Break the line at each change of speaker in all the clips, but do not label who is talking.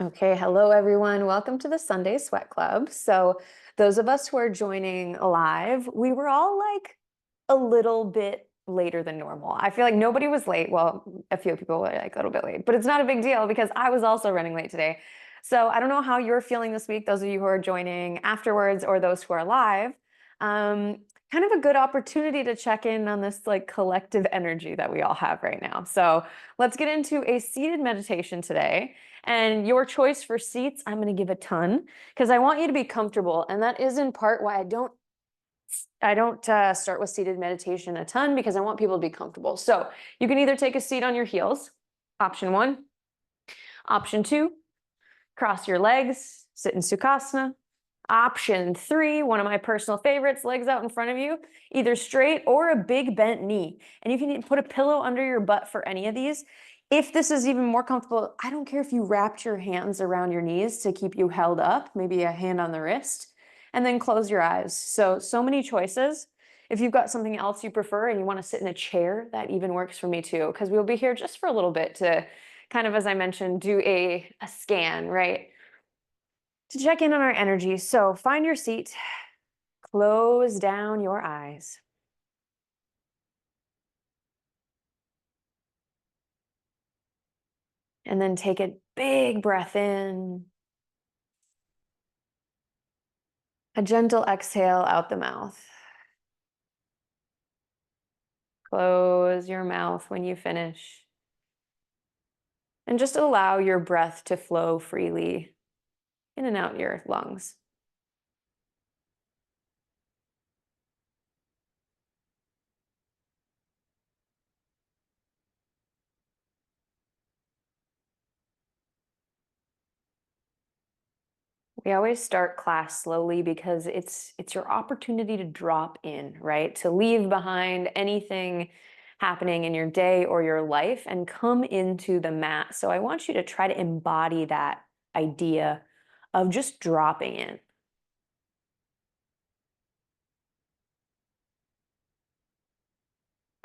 Okay, hello everyone. Welcome to the Sunday Sweat Club. So, those of us who are joining live, we were all like a little bit later than normal. I feel like nobody was late. Well, a few people were like a little bit late, but it's not a big deal because I was also running late today. So, I don't know how you're feeling this week, those of you who are joining afterwards or those who are live. Um, Kind of a good opportunity to check in on this like collective energy that we all have right now. So, let's get into a seated meditation today. And your choice for seats, I'm going to give a ton because I want you to be comfortable. And that is in part why I don't start with seated meditation a ton because I want people to be comfortable. So you can either take a seat on your heels, option one. Option two, cross your legs, sit in Sukhasana. Option three, one of my personal favorites, legs out in front of you, either straight or a big bent knee. And you can put a pillow under your butt for any of these. If this is even more comfortable, I don't care if you wrapped your hands around your knees to keep you held up, maybe a hand on the wrist, and then close your eyes. So many choices. If you've got something else you prefer and you want to sit in a chair, that even works for me too, because we'll be here just for a little bit to kind of, as I mentioned, do a scan, right? To check in on our energy. So find your seat, close down your eyes, and then take a big breath in, a gentle exhale out the mouth. Close your mouth when you finish, and just allow your breath to flow freely in and out your lungs. We always start class slowly because it's your opportunity to drop in, right? To leave behind anything happening in your day or your life and come into the mat. So I want you to try to embody that idea of just dropping in.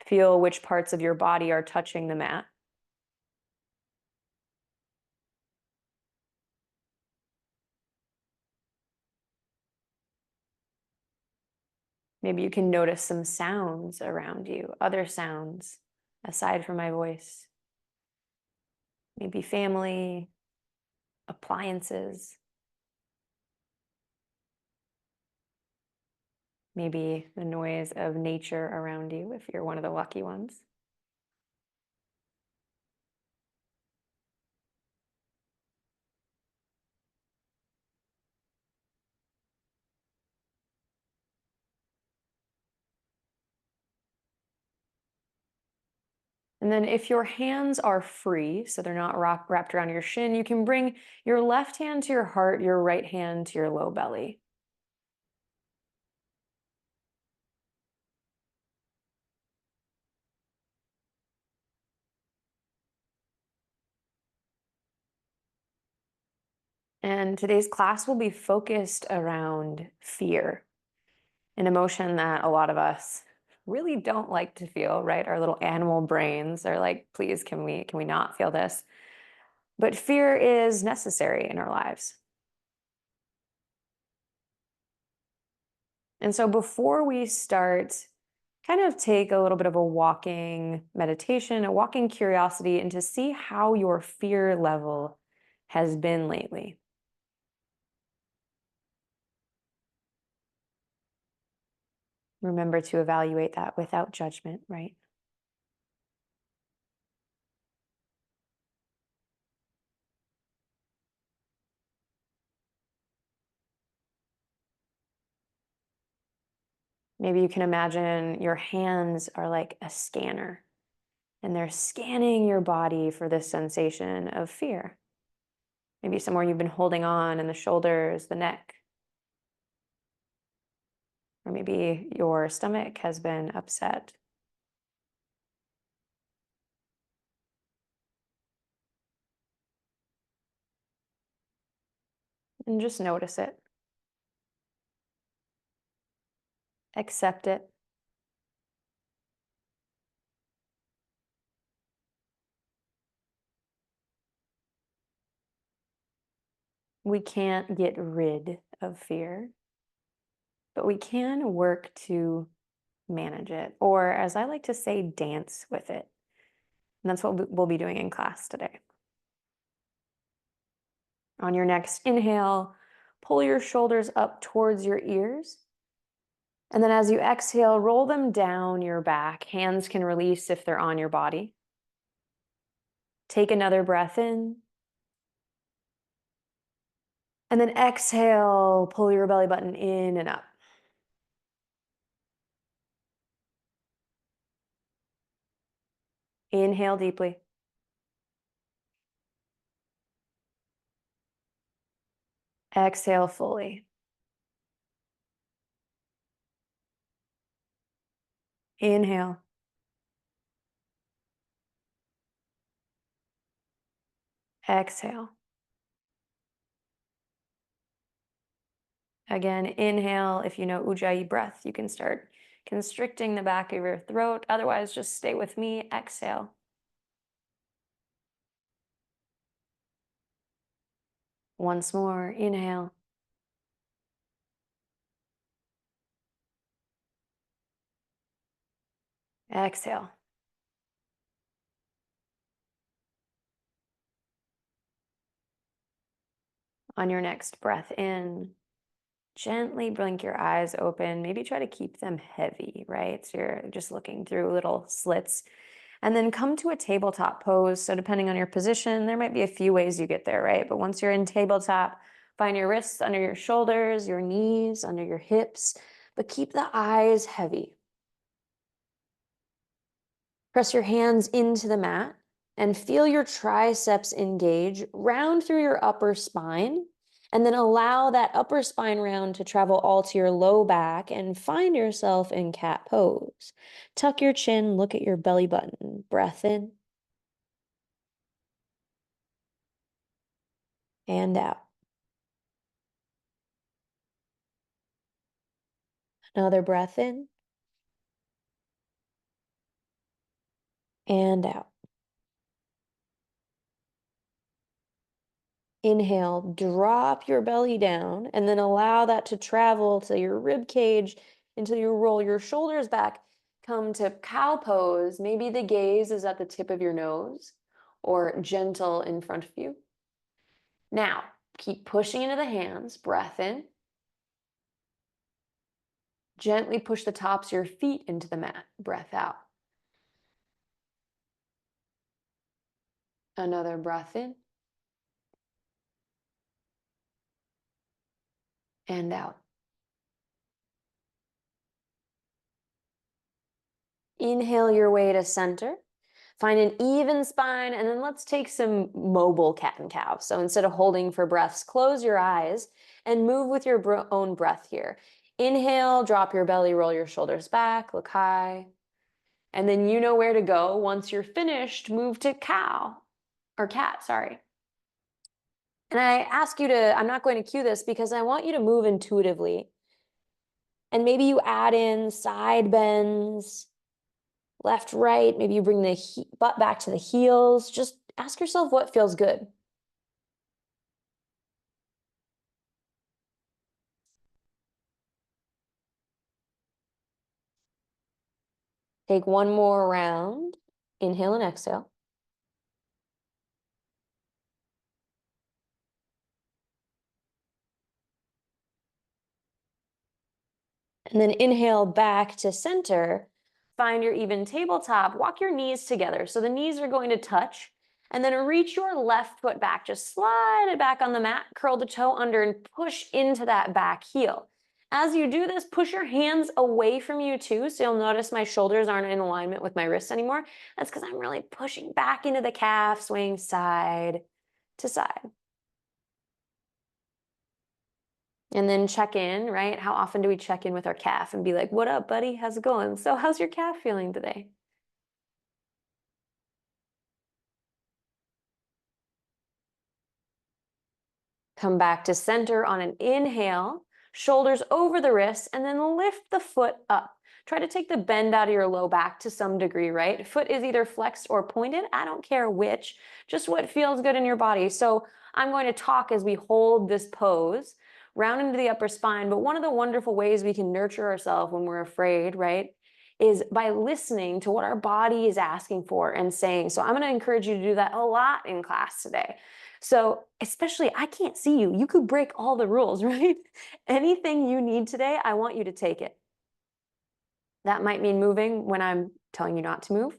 Feel which parts of your body are touching the mat. Maybe you can notice some sounds around you, other sounds aside from my voice. Maybe family, appliances, maybe the noise of nature around you if you're one of the lucky ones. And then if your hands are free, so they're not wrapped around your shin, you can bring your left hand to your heart, your right hand to your low belly. And today's class will be focused around fear, an emotion that a lot of us really don't like to feel, right? Our little animal brains are like, please, can we not feel this? But fear is necessary in our lives. And so before we start, kind of take a little bit of a walking meditation, a walking curiosity, and to see how your fear level has been lately. Remember to evaluate that without judgment, right? Maybe you can imagine your hands are like a scanner and they're scanning your body for this sensation of fear. Maybe somewhere you've been holding on in the shoulders, the neck, or maybe your stomach has been upset. And just notice it, accept it. we can't get rid of fear, but we can work to manage it, or as I like to say, dance with it. And that's what we'll be doing in class today. On your next inhale, pull your shoulders up towards your ears. And then as you exhale, roll them down your back. Hands can release if they're on your body. Take another breath in. And then exhale, pull your belly button in and up. Inhale deeply. Exhale fully. Inhale. Exhale. Again, inhale. If you know Ujjayi breath, you can start constricting the back of your throat. Otherwise, just stay with me. Exhale. Once more, inhale. Exhale. On your next breath in, gently blink your eyes open. Maybe try to keep them heavy, right? So you're just looking through little slits. And then come to a tabletop pose. So depending on your position, there might be a few ways you get there, right? But once you're in tabletop, find your wrists under your shoulders, your knees under your hips, but keep the eyes heavy. Press your hands into the mat and feel your triceps engage, round through your upper spine, and then allow that upper spine round to travel all to your low back and find yourself in cat pose. Tuck your chin, look at your belly button. Breath in and out. Another breath in and out. Inhale, drop your belly down, and then allow that to travel to your rib cage until you roll your shoulders back. Come to cow pose. Maybe the gaze is at the tip of your nose or gentle in front of you. Now, keep pushing into the hands. Breath in. Gently push the tops of your feet into the mat. Breath out. Another breath in. And out. Inhale your way to center. Find an even spine, and then let's take some mobile cat and cow. So instead of holding for breaths, close your eyes and move with your own breath here. Inhale, drop your belly, roll your shoulders back, look high. And then you know where to go. Once you're finished, move to cow, or cat, sorry. And I ask you to, I'm not going to cue this because I want you to move intuitively. And maybe you add in side bends, left, right. Maybe you bring the butt back to the heels. Just ask yourself what feels good. Take one more round. Inhale and exhale. And then inhale back to center. Find your even tabletop. Walk your knees together. So the knees are going to touch. And then reach your left foot back. Just slide it back on the mat. Curl the toe under and push into that back heel. As you do this, push your hands away from you too. So you'll notice my shoulders aren't in alignment with my wrists anymore. That's because I'm really pushing back into the calf, swaying side to side. And then check in, right? How often do we check in with our calf and be like, what up, buddy? How's it going? So how's your calf feeling today? Come back to center on an inhale, shoulders over the wrists, and then lift the foot up. try to take the bend out of your low back to some degree, right? Foot is either flexed or pointed. I don't care which, just what feels good in your body. So I'm going to talk as we hold this pose, round into the upper spine. But one of the wonderful ways we can nurture ourselves when we're afraid, right, is by listening to what our body is asking for and saying. So I'm going to encourage you to do that a lot in class today. So especially, I can't see you. You could break all the rules, right? Anything you need today, I want you to take it. That might mean moving when I'm telling you not to move.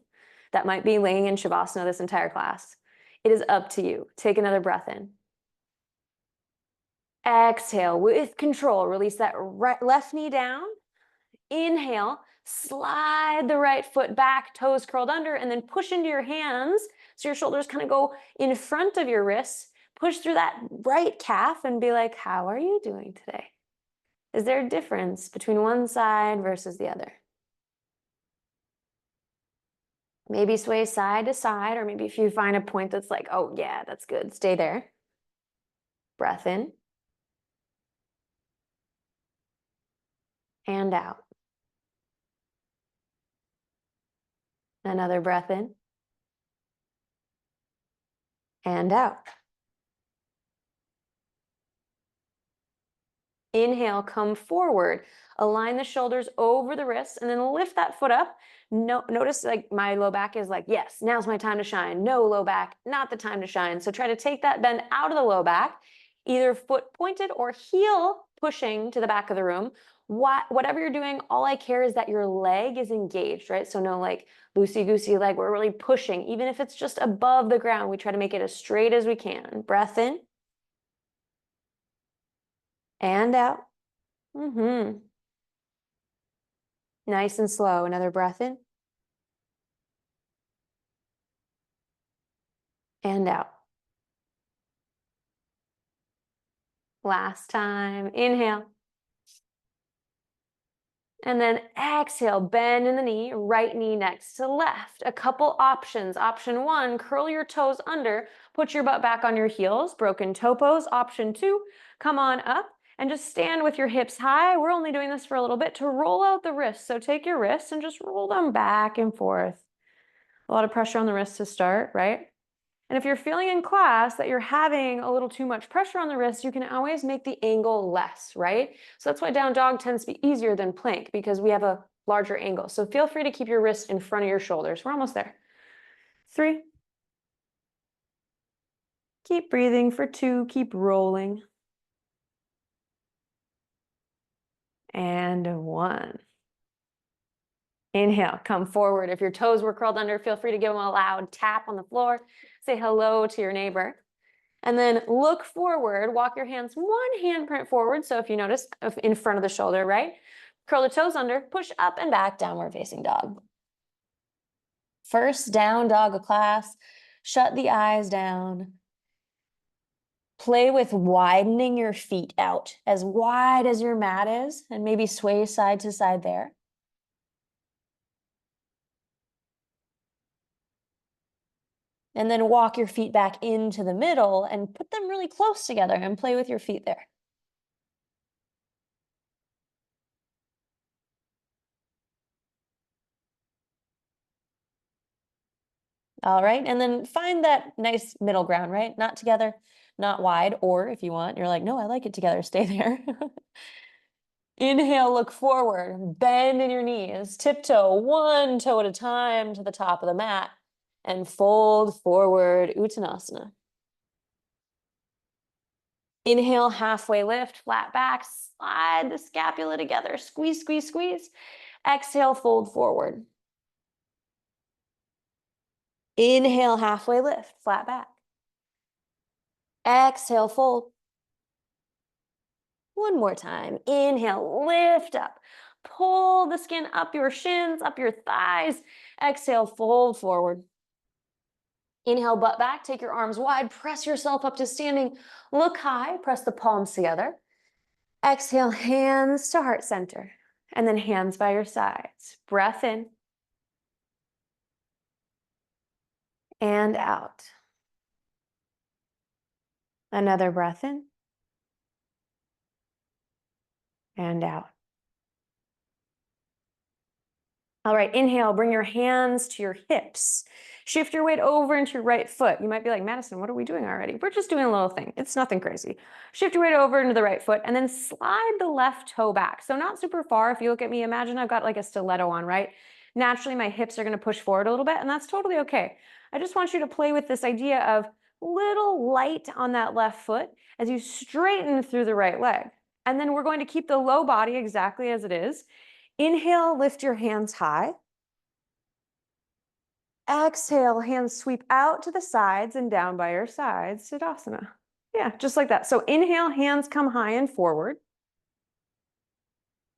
That might be laying in Shavasana this entire class. It is up to you. Take another breath in. Exhale with control. Release that left knee down. Inhale, slide the right foot back, toes curled under, and then push into your hands. So your shoulders kind of go in front of your wrists. Push through that right calf and be like, how are you doing today? Is there a difference between one side versus the other? Maybe sway side to side, or maybe if you find a point that's like, oh yeah, that's good, stay there. Breath in. And out. Another breath in. And out. Inhale, come forward. Align the shoulders over the wrists and then lift that foot up. No, notice like my low back is like, yes, now's my time to shine. No, low back, not the time to shine. So try to take that bend out of the low back, either foot pointed or heel pushing to the back of the room. Whatever you're doing, all I care is that your leg is engaged, right? So no like loosey-goosey leg. We're really pushing. Even if it's just above the ground, we try to make it as straight as we can. Breath in. And out. Nice and slow. Another breath in. And out. Last time. Inhale. And then exhale, bend in the knee, right knee next to left. A couple options. Option one, curl your toes under, put your butt back on your heels, broken toe pose. Option two, come on up and just stand with your hips high. We're only doing this for a little bit to roll out the wrists. So take your wrists and just roll them back and forth. A lot of pressure on the wrists to start, right? And if you're feeling in class that you're having a little too much pressure on the wrist, you can always make the angle less, right? So that's why down dog tends to be easier than plank because we have a larger angle. So feel free to keep your wrists in front of your shoulders. We're almost there. 3. Keep breathing for 2. Keep rolling. And 1. Inhale, come forward. If your toes were curled under, feel free to give them a loud tap on the floor. Say hello to your neighbor. And then look forward, walk your hands one handprint forward. So if you notice in front of the shoulder, right? Curl the toes under, push up and back, downward facing dog. First down dog of class, shut the eyes down. Play with widening your feet out as wide as your mat is and maybe sway side to side there. And then walk your feet back into the middle and put them really close together and play with your feet there. All right, and then find that nice middle ground, right? Not together, not wide, or if you want, you're like, no, I like it together, stay there. Inhale, look forward, bend in your knees, tiptoe one toe at a time to the top of the mat, and fold forward, Uttanasana. Inhale, halfway lift, flat back, slide the scapula together, squeeze, squeeze, squeeze. Exhale, fold forward. Inhale, halfway lift, flat back. Exhale, fold. One more time. Inhale, lift up. Pull the skin up your shins, up your thighs. Exhale, fold forward. Inhale, butt back. Take your arms wide. Press yourself up to standing. Look high. Press the palms together. Exhale, hands to heart center. And then hands by your sides. Breath in. And out. Another breath in. And out. All right, inhale, bring your hands to your hips. Shift your weight over into your right foot. You might be like, Madison, what are we doing already? We're just doing a little thing. It's nothing crazy. Shift your weight over into the right foot and then slide the left toe back. So not super far. If you look at me, imagine I've got like a stiletto on, right? Naturally, my hips are going to push forward a little bit, and that's totally okay. I just want you to play with this idea of little light on that left foot as you straighten through the right leg. And then we're going to keep the low body exactly as it is. Inhale, lift your hands high. Exhale, hands sweep out to the sides and down by your sides, Tadasana. Yeah, just like that. So inhale, hands come high and forward.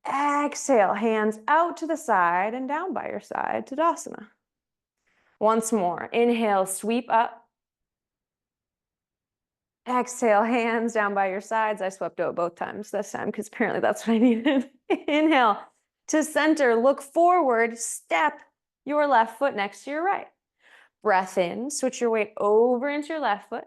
Exhale, hands out to the side and down by your side, Tadasana. Once more, inhale, sweep up. Exhale, hands down by your sides. I swept out both times this time because apparently that's what I needed. Inhale to center, look forward, step your left foot next to your right. Breath in, switch your weight over into your left foot.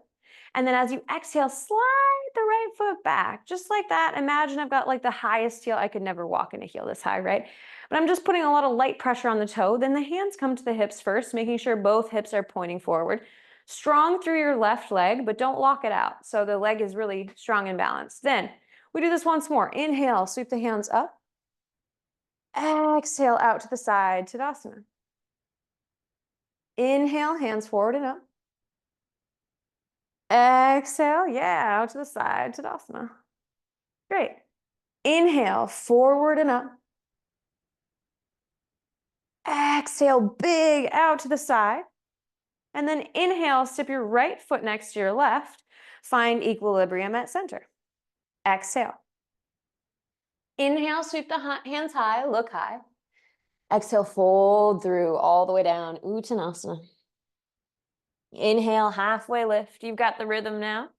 And then as you exhale, slide the right foot back. Just like that. Imagine I've got like the highest heel. I could never walk in a heel this high, right? But I'm just putting a lot of light pressure on the toe. Then the hands come to the hips first, making sure both hips are pointing forward. Strong through your left leg, but don't lock it out. So the leg is really strong and balanced. Then we do this once more. Inhale, sweep the hands up. Exhale out to the side, Tadasana. Inhale, hands forward and up. Exhale, yeah, out to the side, Tadasana. Great. Inhale, forward and up. Exhale, big out to the side. And then inhale, step your right foot next to your left. Find equilibrium at center. Exhale. Inhale, sweep the hands high, look high. Exhale, fold through all the way down, Uttanasana. Inhale, halfway lift. You've got the rhythm now.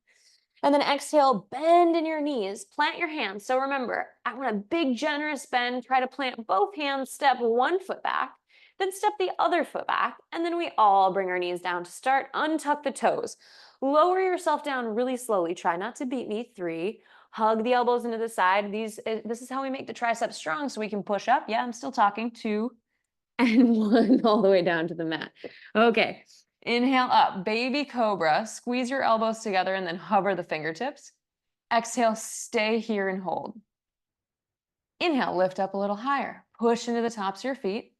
And then exhale, bend in your knees, plant your hands. So remember, I want a big, generous bend. Try to plant both hands, step one foot back, then step the other foot back. And then we all bring our knees down to start. Untuck the toes. Lower yourself down really slowly. Try not to beat me. 3. Hug the elbows into the side. This is how we make the triceps strong so we can push up. Yeah, I'm still talking. 2 and 1 all the way down to the mat. Okay. Inhale up, baby cobra. Squeeze your elbows together and then hover the fingertips. Exhale, stay here and hold. Inhale, lift up a little higher. Push into the tops of your feet.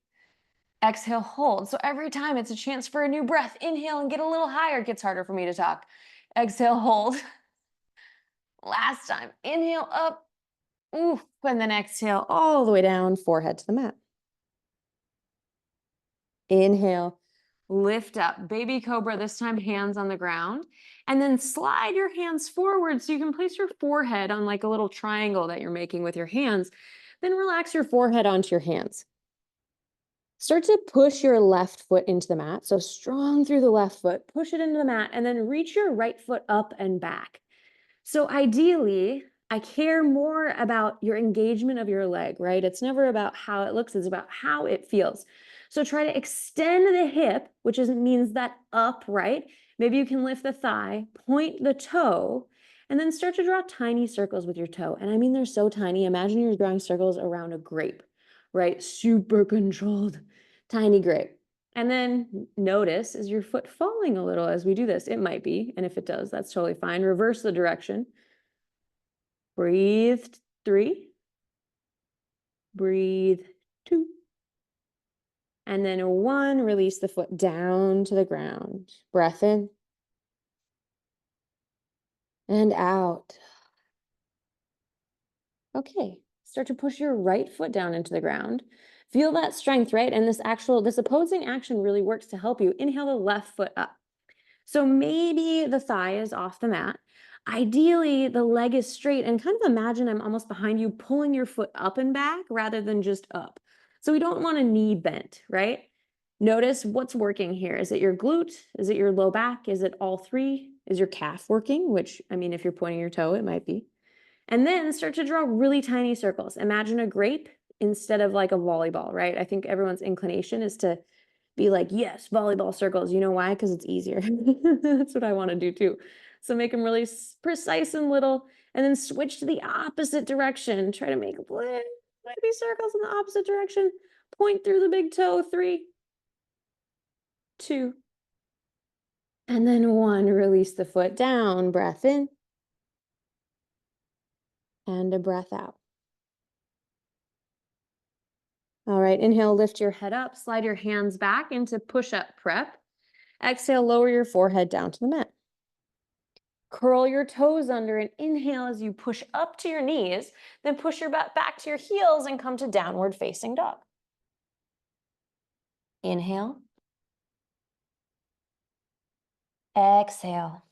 Exhale, hold. So every time it's a chance for a new breath. Inhale and get a little higher. It gets harder for me to talk. Exhale, hold. Last time. Inhale up. Oof. And then exhale all the way down, forehead to the mat. Inhale. Lift up, baby cobra, this time hands on the ground, and then slide your hands forward so you can place your forehead on like a little triangle that you're making with your hands. Then relax your forehead onto your hands. Start to push your left foot into the mat. So strong through the left foot, push it into the mat, and then reach your right foot up and back. So ideally, I care more about your engagement of your leg, right? It's never about how it looks, it's about how it feels. So try to extend the hip, which means that up, right? Maybe you can lift the thigh, point the toe, and then start to draw tiny circles with your toe. And I mean, they're so tiny. Imagine you're drawing circles around a grape, right? Super controlled, tiny grape. And then notice, is your foot falling a little as we do this? It might be. And if it does, that's totally fine. Reverse the direction. Breathe 3. Breathe 2. And then 1, release the foot down to the ground. Breath in. And out. Okay, start to push your right foot down into the ground. Feel that strength, right? And this opposing action really works to help you. Inhale the left foot up. So maybe the thigh is off the mat. Ideally, the leg is straight, and kind of imagine I'm almost behind you, pulling your foot up and back rather than just up. So we don't want a knee bent, right? Notice what's working here. Is it your glute? Is it your low back? Is it all 3? Is your calf working? Which, I mean, if you're pointing your toe, it might be. And then start to draw really tiny circles. Imagine a grape instead of like a volleyball, right? I think everyone's inclination is to be like, yes, volleyball circles. You know why? Because it's easier. That's what I want to do too. So make them really precise and little, and then switch to the opposite direction. Try to make maybe circles in the opposite direction. Point through the big toe. 3, 2, and then 1. Release the foot down. Breath in. And a breath out. All right, inhale, lift your head up, slide your hands back into push-up prep. Exhale, lower your forehead down to the mat. Curl your toes under and inhale as you push up to your knees, then push your butt back to your heels and come to downward facing dog. Inhale. Exhale.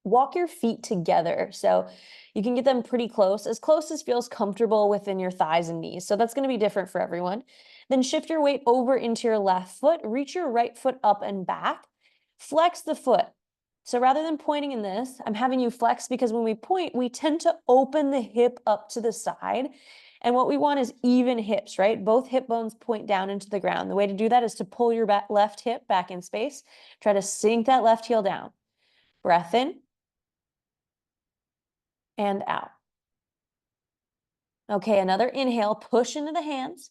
Walk your feet together. So you can get them pretty close as feels comfortable within your thighs and knees. So that's going to be different for everyone. Then shift your weight over into your left foot, reach your right foot up and back, flex the foot. So rather than pointing in this, I'm having you flex because when we point, we tend to open the hip up to the side. And what we want is even hips, right? Both hip bones point down into the ground. The way to do that is to pull your left hip back in space. Try to sink that left heel down. Breath in. And out. Okay, another inhale, push into the hands.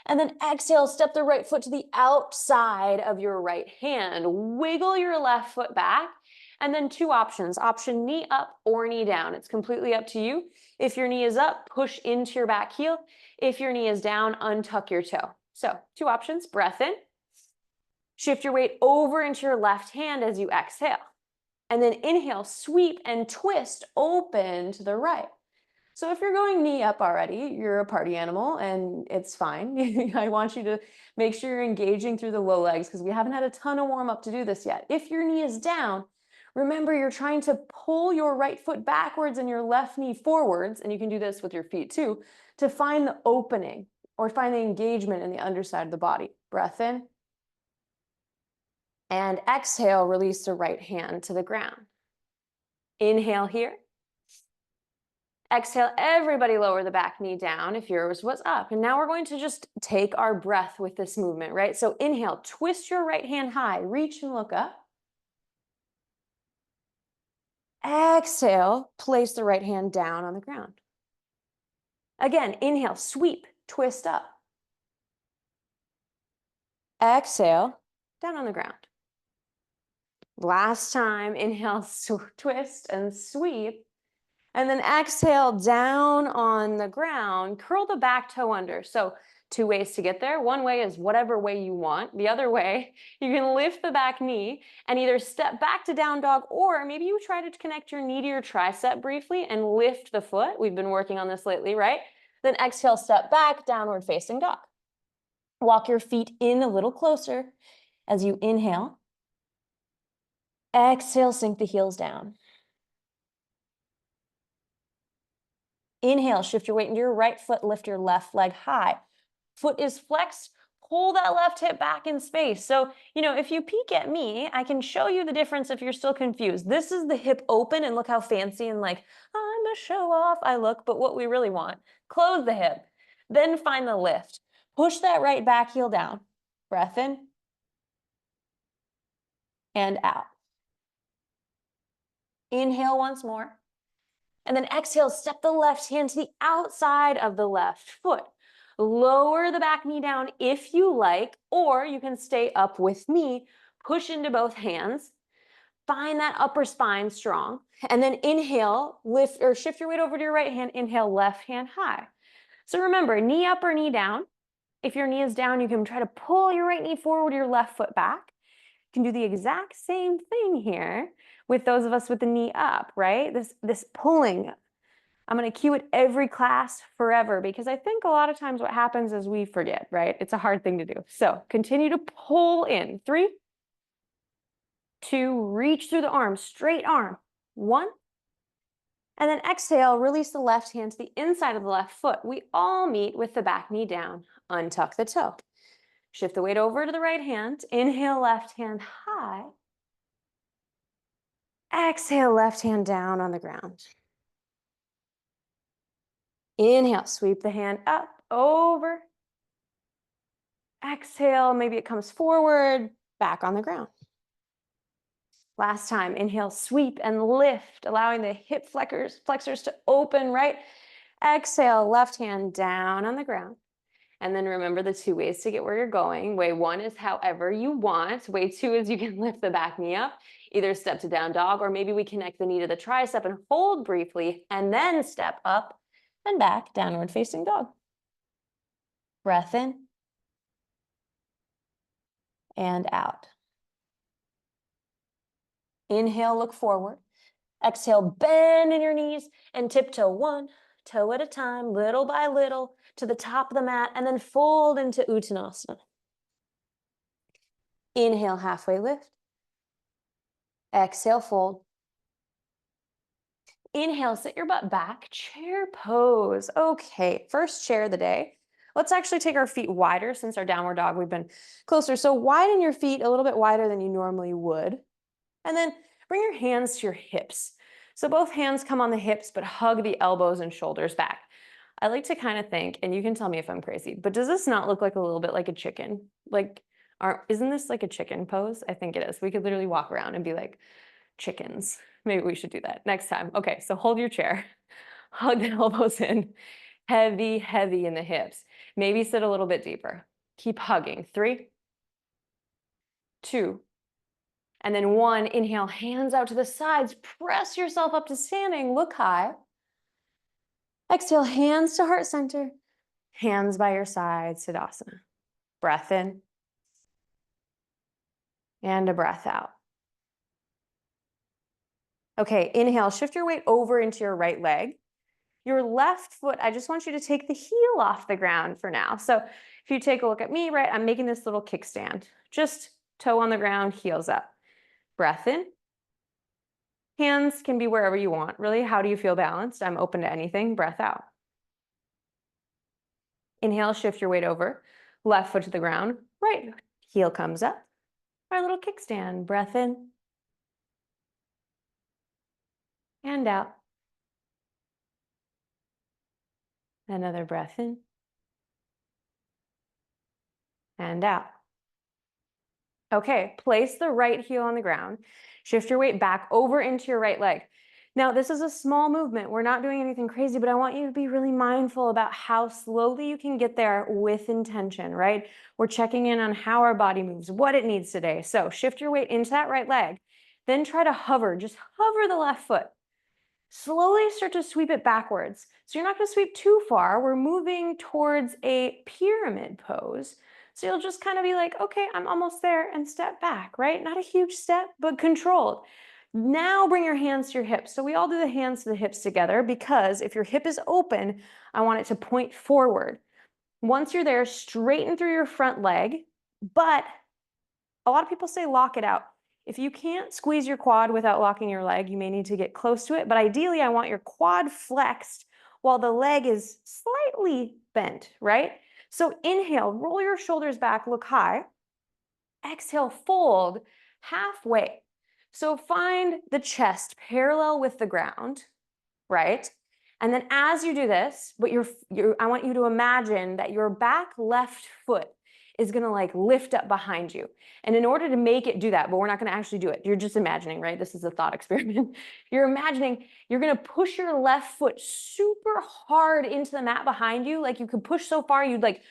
And then exhale, step the right foot to the outside of your right hand. Wiggle your left foot back. And then 2 options, option knee up or knee down. It's completely up to you. If your knee is up, push into your back heel. If your knee is down, untuck your toe. So 2 options, breath in. Shift your weight over into your left hand as you exhale. And then inhale, sweep and twist open to the right. So if you're going knee up already, you're a party animal and it's fine. I want you to make sure you're engaging through the low legs because we haven't had a ton of warm up to do this yet. If your knee is down, remember you're trying to pull your right foot backwards and your left knee forwards, and you can do this with your feet too, to find the opening or find the engagement in the underside of the body. Breath in. And exhale, release the right hand to the ground. Inhale here. Exhale, everybody lower the back knee down if yours was up. And now we're going to just take our breath with this movement, right? So inhale, twist your right hand high, reach and look up. Exhale, place the right hand down on the ground. Again, inhale, sweep, twist up. Exhale, down on the ground. Last time, inhale, twist and sweep. And then exhale down on the ground, curl the back toe under. So 2 ways to get there. One way is whatever way you want. The other way, you can lift the back knee and either step back to down dog, or maybe you try to connect your knee to your tricep briefly and lift the foot. We've been working on this lately, right? Then exhale, step back, downward facing dog. Walk your feet in a little closer as you inhale. Exhale, sink the heels down. Inhale, shift your weight into your right foot, lift your left leg high. Foot is flexed, pull that left hip back in space. So, if you peek at me, I can show you the difference if you're still confused. This is the hip open, and look how fancy and like, I'm a show off I look, but what we really want, close the hip, then find the lift. Push that right back heel down. Breath in and out. Inhale once more. And then exhale, step the left hand to the outside of the left foot. Lower the back knee down if you like, or you can stay up with me. Push into both hands. Find that upper spine strong. And then inhale, lift or shift your weight over to your right hand. Inhale, left hand high. So remember, knee up or knee down. If your knee is down, you can try to pull your right knee forward, your left foot back. You can do the exact same thing here with those of us with the knee up, right? This pulling. I'm going to cue it every class forever because I think a lot of times what happens is we forget, right? It's a hard thing to do. So continue to pull in. 3, 2, reach through the arm, straight arm. 1. And then exhale, release the left hand to the inside of the left foot. We all meet with the back knee down. Untuck the toe. Shift the weight over to the right hand. Inhale, left hand high. Exhale, left hand down on the ground. Inhale, sweep the hand up, over. Exhale, maybe it comes forward, back on the ground. Last time, inhale, sweep and lift, allowing the hip flexors to open, right? Exhale, left hand down on the ground. And then remember the two ways to get where you're going. Way one is however you want. Way two is you can lift the back knee up, either step to down dog, or maybe we connect the knee to the tricep and hold briefly, and then step up and back, downward facing dog. Breath in and out. Inhale, look forward. Exhale, bend in your knees and tiptoe one toe at a time, little by little, to the top of the mat, and then fold into Uttanasana. Inhale, halfway lift. Exhale, fold. Inhale, sit your butt back, chair pose. Okay, first chair of the day. Let's actually take our feet wider since our downward dog, we've been closer. So widen your feet a little bit wider than you normally would. And then bring your hands to your hips. So both hands come on the hips, but hug the elbows and shoulders back. I like to kind of think, and you can tell me if I'm crazy, but does this not look like a little bit like a chicken? Like, isn't this like a chicken pose? I think it is. We could literally walk around and be like chickens. Maybe we should do that next time. Okay, so hold your chair, hug the elbows in, heavy, heavy in the hips. Maybe sit a little bit deeper. Keep hugging. 3, 2, and then 1. Inhale, hands out to the sides. Press yourself up to standing. Look high. Exhale, hands to heart center. Hands by your side, Siddhasana. Breath in. And a breath out. Okay, inhale, shift your weight over into your right leg. Your left foot, I just want you to take the heel off the ground for now. So if you take a look at me, right, I'm making this little kickstand. Just toe on the ground, heels up. Breath in. Hands can be wherever you want. Really, how do you feel balanced? I'm open to anything. Breath out. Inhale, shift your weight over. Left foot to the ground. Right heel comes up. Our little kickstand. Breath in. And out. Another breath in. And out. Okay, place the right heel on the ground. Shift your weight back over into your right leg. Now, this is a small movement. We're not doing anything crazy, but I want you to be really mindful about how slowly you can get there with intention, right? We're checking in on how our body moves, what it needs today. So shift your weight into that right leg. Then try to hover, just hover the left foot. Slowly start to sweep it backwards. So you're not going to sweep too far. We're moving towards a pyramid pose. So you'll just kind of be like, okay, I'm almost there, and step back, right? Not a huge step, but controlled. Now bring your hands to your hips. So we all do the hands to the hips together because if your hip is open, I want it to point forward. Once you're there, straighten through your front leg, but a lot of people say lock it out. If you can't squeeze your quad without locking your leg, you may need to get close to it, but ideally I want your quad flexed while the leg is slightly bent, right? So inhale, roll your shoulders back, look high. Exhale, fold halfway. So find the chest parallel with the ground, right? And then as you do this, I want you to imagine that your back left foot is going to like lift up behind you. And in order to make it do that, but we're not going to actually do it. You're just imagining, right? This is a thought experiment. You're imagining you're going to push your left foot super hard into the mat behind you. Like you could push so far, you'd like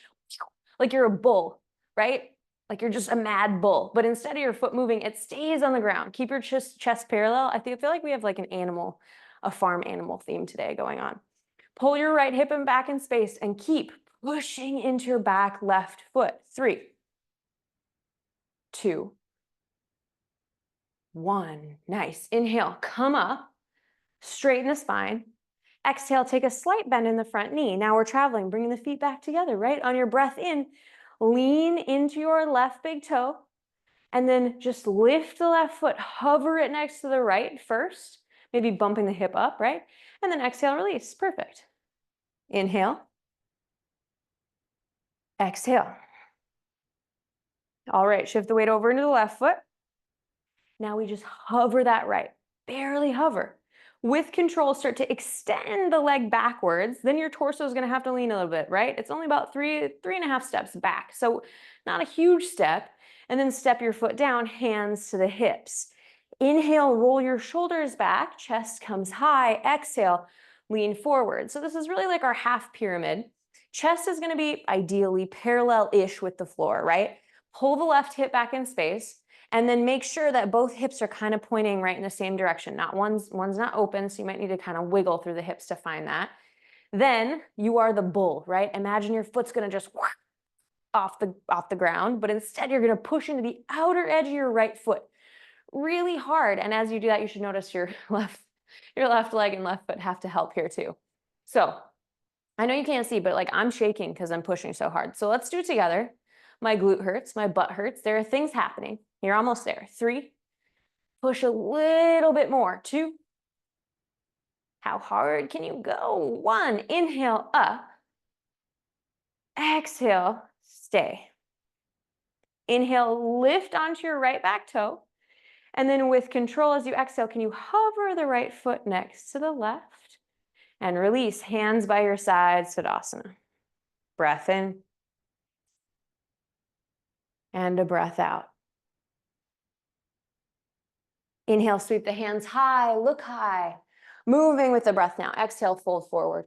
you're a bull, right? Like you're just a mad bull. But instead of your foot moving, it stays on the ground. Keep your chest parallel. I feel like we have like a farm animal theme today going on. Pull your right hip and back in space and keep pushing into your back left foot. 3, 2, 1. Nice. Inhale, come up, straighten the spine. Exhale, take a slight bend in the front knee. Now we're traveling, bringing the feet back together, right? On your breath in, lean into your left big toe, and then just lift the left foot, hover it next to the right first, maybe bumping the hip up, right? And then exhale, release. Perfect. Inhale. Exhale. All right, shift the weight over into the left foot. Now we just hover that right, barely hover. With control, start to extend the leg backwards. Then your torso is going to have to lean a little bit, right? It's only about 3.5 steps back. So not a huge step. And then step your foot down, hands to the hips. Inhale, roll your shoulders back, chest comes high. Exhale, lean forward. So this is really like our half pyramid. Chest is going to be ideally parallel-ish with the floor, right? Pull the left hip back in space, and then make sure that both hips are kind of pointing right in the same direction. Not one's not open, so you might need to kind of wiggle through the hips to find that. Then you are the bull, right? Imagine your foot's going to just off the ground, but instead you're going to push into the outer edge of your right foot really hard. And as you do that, you should notice your left leg and left foot have to help here too. So I know you can't see, but like I'm shaking because I'm pushing so hard. So let's do it together. My glute hurts, my butt hurts. There are things happening. You're almost there. 3, push a little bit more. 2, how hard can you go? 1, inhale up. Exhale, stay. Inhale, lift onto your right back toe. And then with control as you exhale, can you hover the right foot next to the left? And release, hands by your side, Tadasana. Breath in. And a breath out. Inhale, sweep the hands high, look high. Moving with the breath now. Exhale, fold forward.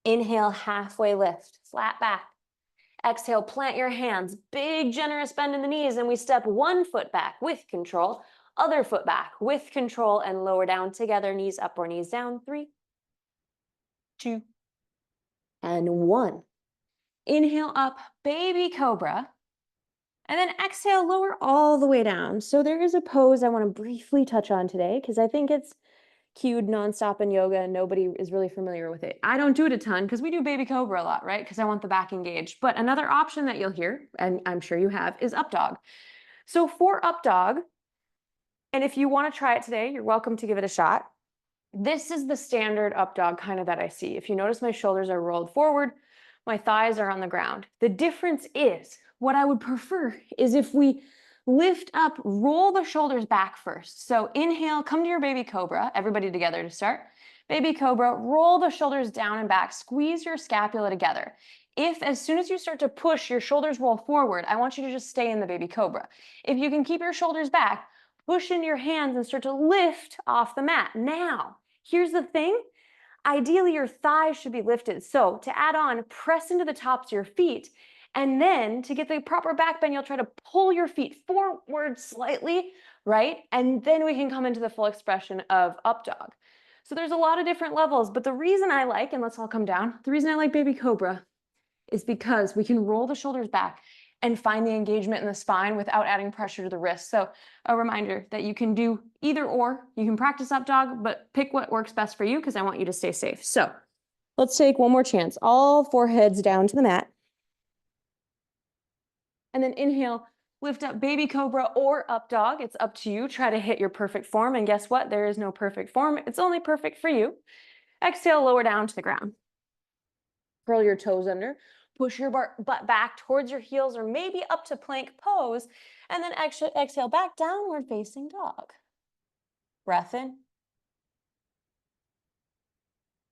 Inhale, halfway lift, flat back. Exhale, plant your hands, big generous bend in the knees, and we step one foot back with control, other foot back with control, and lower down together, knees up or knees down. 3, 2, and 1. Inhale up, baby cobra. And then exhale, lower all the way down. So there is a pose I want to briefly touch on today because I think it's cued nonstop in yoga and nobody is really familiar with it. I don't do it a ton because we do baby cobra a lot, right? Because I want the back engaged. But another option that you'll hear, and I'm sure you have, is up dog. So for up dog, and if you want to try it today, you're welcome to give it a shot. This is the standard up dog kind of that I see. If you notice, my shoulders are rolled forward, my thighs are on the ground. The difference is, what I would prefer is if we lift up, roll the shoulders back first. So inhale, come to your baby cobra, everybody together to start. Baby cobra, roll the shoulders down and back, squeeze your scapula together. If as soon as you start to push, your shoulders roll forward, I want you to just stay in the baby cobra. If you can keep your shoulders back, push into your hands and start to lift off the mat. Now, here's the thing. Ideally, your thighs should be lifted. So to add on, press into the tops of your feet. And then to get the proper back bend, you'll try to pull your feet forward slightly, right? And then we can come into the full expression of up dog. So there's a lot of different levels, but the reason I like, and let's all come down, the reason I like baby cobra is because we can roll the shoulders back and find the engagement in the spine without adding pressure to the wrist. So a reminder that you can do either or. You can practice up dog, but pick what works best for you because I want you to stay safe. So let's take one more chance. All foreheads down to the mat. And then inhale, lift up baby cobra or up dog. It's up to you. Try to hit your perfect form. And guess what? There is no perfect form. It's only perfect for you. Exhale, lower down to the ground. Curl your toes under. Push your butt back towards your heels or maybe up to plank pose. And then exhale back, downward facing dog. Breath in.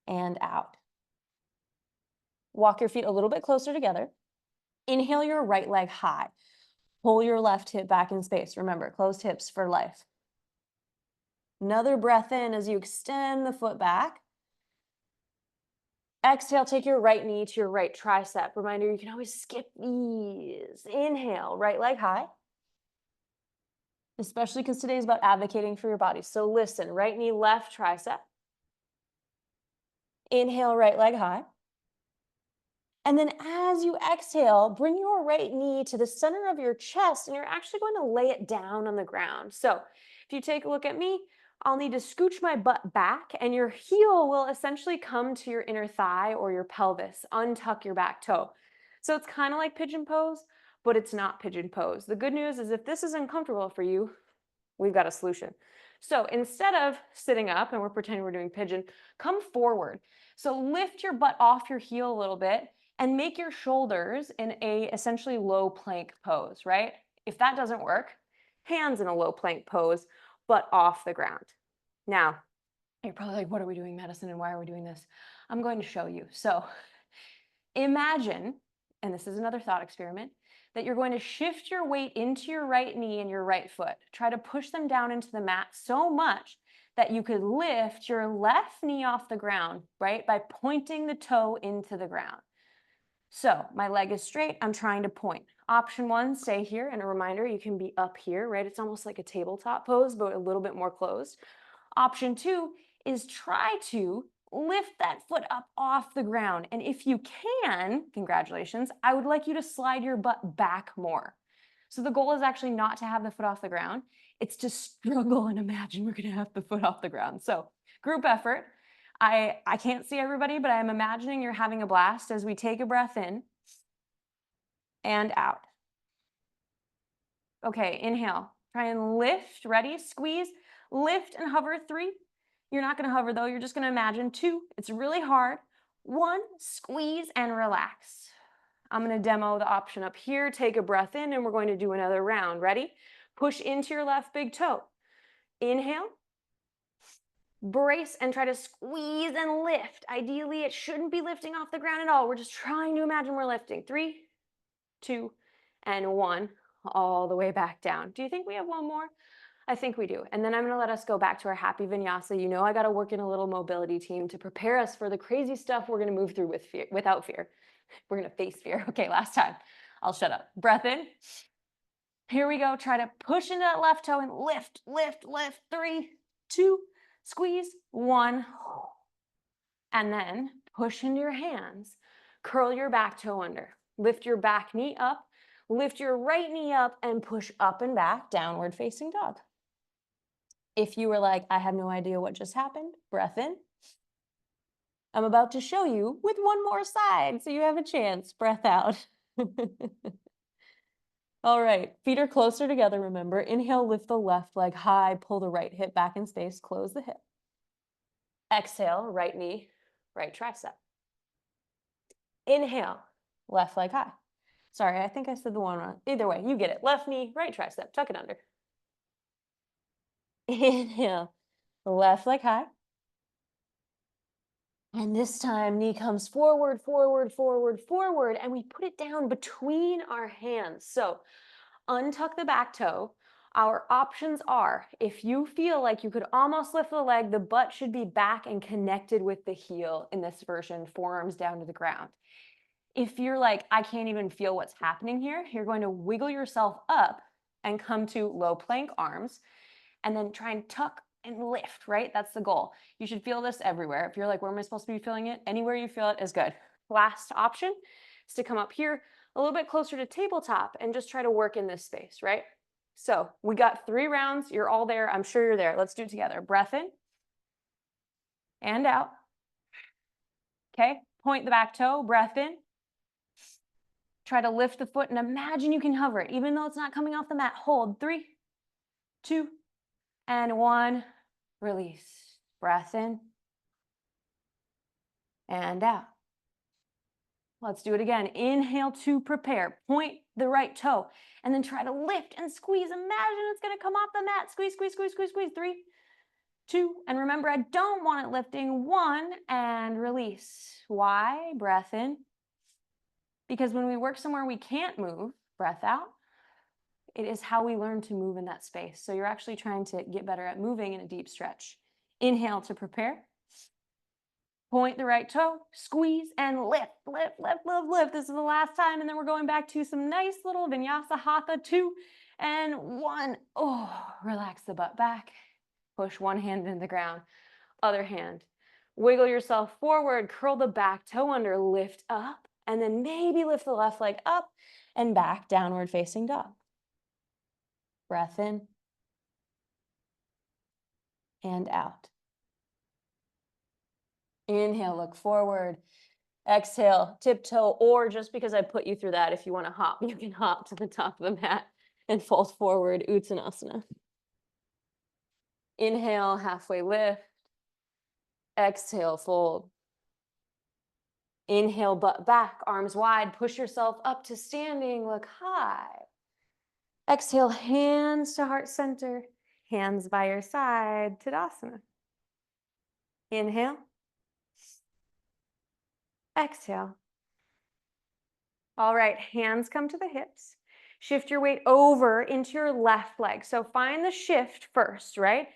And out. Walk your feet a little bit closer together. Inhale your right leg high. Pull your left hip back in space. Remember, closed hips for life. Another breath in as you extend the foot back. Exhale, take your right knee to your right tricep. Reminder, you can always skip these. Inhale, right leg high. Especially because today is about advocating for your body. So listen, right knee, left tricep. Inhale, right leg high. And then as you exhale, bring your right knee to the center of your chest and you're actually going to lay it down on the ground. So if you take a look at me, I'll need to scooch my butt back and your heel will essentially come to your inner thigh or your pelvis. Untuck your back toe. So it's kind of like pigeon pose, but it's not pigeon pose. The good news is if this is uncomfortable for you, we've got a solution. So instead of sitting up and we're pretending we're doing pigeon, come forward. So lift your butt off your heel a little bit and make your shoulders in a essentially low plank pose, right? If that doesn't work, hands in a low plank pose, but off the ground. Now, you're probably like, what are we doing, Madison, and why are we doing this? I'm going to show you. So imagine, and this is another thought experiment, that you're going to shift your weight into your right knee and your right foot. Try to push them down into the mat so much that you could lift your left knee off the ground, right? By pointing the toe into the ground. So my leg is straight, I'm trying to point. Option one, stay here. And a reminder, you can be up here, right? It's almost like a tabletop pose, but a little bit more closed. Option two is try to lift that foot up off the ground. And if you can, congratulations, I would like you to slide your butt back more. So the goal is actually not to have the foot off the ground. It's to struggle and imagine we're going to have the foot off the ground. So group effort. I can't see everybody, but I'm imagining you're having a blast as we take a breath in and out. Okay, inhale. Try and lift. Ready? Squeeze. Lift and hover. 3. You're not going to hover though. You're just going to imagine. 2. It's really hard. 1. Squeeze and relax. I'm going to demo the option up here. Take a breath in and we're going to do another round. Ready? Push into your left big toe. Inhale. Brace and try to squeeze and lift. Ideally, it shouldn't be lifting off the ground at all. We're just trying to imagine we're lifting. 3, 2, and 1. All the way back down. Do you think we have one more? I think we do. And then I'm going to let us go back to our happy vinyasa. You know I got to work in a little mobility team to prepare us for the crazy stuff we're going to move through with fear, without fear. We're going to face fear. Okay, last time. I'll shut up. Breath in. Here we go. Try to push into that left toe and lift, lift, lift. 3, 2, squeeze. 1. And then push into your hands. Curl your back toe under. Lift your back knee up. Lift your right knee up and push up and back, downward facing dog. If you were like, I have no idea what just happened, breath in. I'm about to show you with one more side, so you have a chance. Breath out. All right, feet are closer together, remember. Inhale, lift the left leg high, pull the right hip back in space, close the hip. Exhale, right knee, right tricep. Inhale, left leg high. Sorry, I think I said the one wrong. Either way, you get it. Left knee, right tricep, tuck it under. Inhale, left leg high. And this time, knee comes forward, forward, forward, forward, and we put it down between our hands. So untuck the back toe. Our options are, if you feel like you could almost lift the leg, the butt should be back and connected with the heel in this version, forearms down to the ground. If you're like, I can't even feel what's happening here, you're going to wiggle yourself up and come to low plank arms and then try and tuck and lift, right? That's the goal. You should feel this everywhere. If you're like, where am I supposed to be feeling it? Anywhere you feel it is good. Last option is to come up here a little bit closer to tabletop and just try to work in this space, right? So we got 3 rounds. You're all there. I'm sure you're there. Let's do it together. Breath in and out. Okay, point the back toe, breath in. Try to lift the foot and imagine you can hover it, even though it's not coming off the mat. Hold. 3, 2, and 1. Release. Breath in and out. Let's do it again. Inhale to prepare. Point the right toe and then try to lift and squeeze. Imagine it's going to come off the mat. Squeeze, squeeze, squeeze, squeeze, squeeze. 3, 2, and remember, I don't want it lifting. 1, and release. Why? Breath in. Because when we work somewhere we can't move, breath out, it is how we learn to move in that space. So you're actually trying to get better at moving in a deep stretch. Inhale to prepare. Point the right toe, squeeze, and lift, lift, lift, lift, lift. This is the last time, and then we're going back to some nice little vinyasa hatha. 2 and 1. Oh, relax the butt back. Push one hand into the ground, other hand. Wiggle yourself forward, curl the back toe under, lift up, and then maybe lift the left leg up and back, downward facing dog. Breath in and out. Inhale, look forward. Exhale, tiptoe, or just because I put you through that, if you want to hop, you can hop to the top of the mat and fold forward, Uttanasana. Inhale, halfway lift. Exhale, fold. Inhale, butt back, arms wide, push yourself up to standing, look high. Exhale, hands to heart center, hands by your side, Tadasana. Inhale. Exhale. All right, hands come to the hips. Shift your weight over into your left leg. So find the shift first, right?